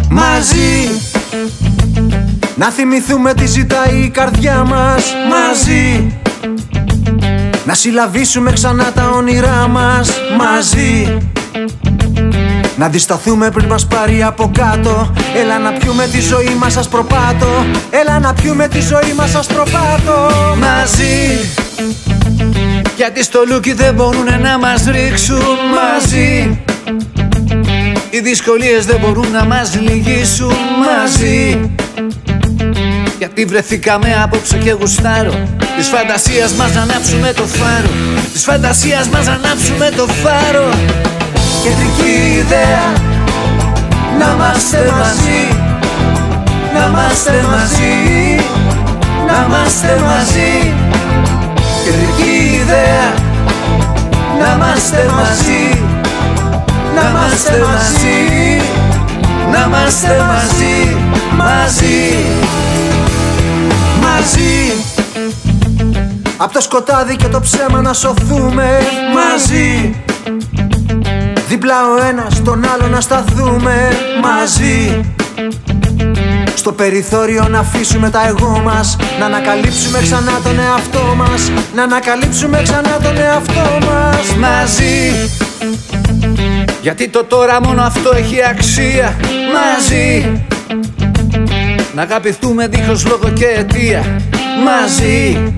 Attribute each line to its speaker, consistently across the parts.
Speaker 1: Μαζί να θυμηθούμε τι ζητάει η καρδιά μας. Μαζί να συλλαβήσουμε ξανά τα όνειρά μας. Μαζί να αντισταθούμε πριν μας πάρει από κάτω. Έλα να πιούμε τη ζωή μας ασπροπάτο. Έλα να πιούμε τη ζωή μας ασπροπάτο. Μαζί γιατί στο λούκι δεν μπορούνε να μας ρίξουν. Μαζί οι δυσκολίες δεν μπορούν να μας λυγίσουν. Μαζί γιατί βρεθήκαμε απόψε και γουστάρω της φαντασίας μας να ανάψουμε το φάρο. Της φαντασίας μας να ανάψουμε το φάρο. Κεντρική ιδέα να είμαστε μαζί. Να είμαστε μαζί. Να είμαστε μαζί. Κεντρική ιδέα να είμαστε μαζί. Να είμαστε μαζί. Να είμαστε μαζί. Μαζί. Μαζί απ' το σκοτάδι και το ψέμα να σωθούμε. Μαζί δίπλα ο ένας στον άλλο να σταθούμε. Μαζί στο περιθώριο να αφήσουμε τα εγώ μας. Να ανακαλύψουμε ξανά τον εαυτό μας. Να ανακαλύψουμε ξανά τον εαυτό μας. Μαζί γιατί το τώρα μόνο αυτό έχει αξία. Μαζί να αγαπηθούμε δίχως λόγο και αιτία. Μαζί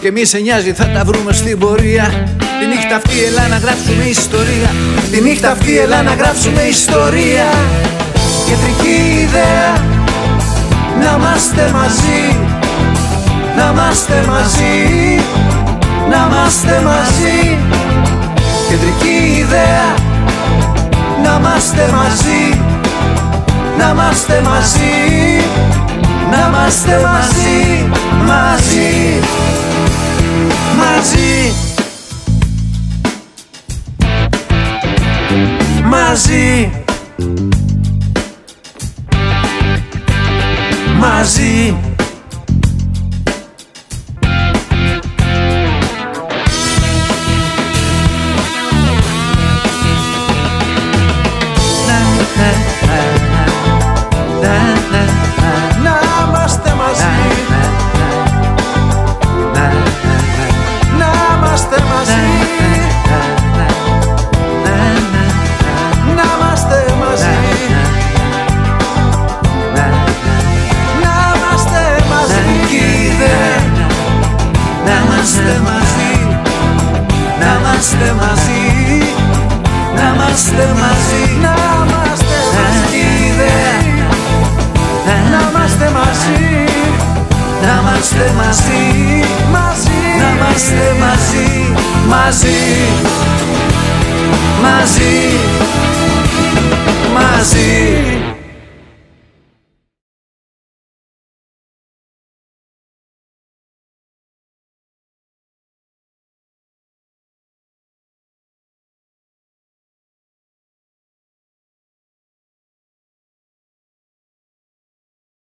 Speaker 1: και μη σε νοιάζει θα τα βρούμε στην πορεία. Τη νύχτα αυτή έλα να γράψουμε ιστορία. Τη νύχτα αυτή έλα να γράψουμε ιστορία. Κεντρική ιδέα να είμαστε μαζί. Να είμαστε μαζί. Να είμαστε μαζί. Κεντρική ιδέα να είμαστε μαζί. Να είμαστε μαζί. Να είμαστε μαζί. Μαζί. Μαζί. Μαζί. Μαζί. Να είμαστε μαζί. Να είμαστε μαζί. Να είμαστε μαζί. Να είμαστε μαζί. Να είμαστε μαζί. Να είμαστε μαζί. Μαζί. Μαζί.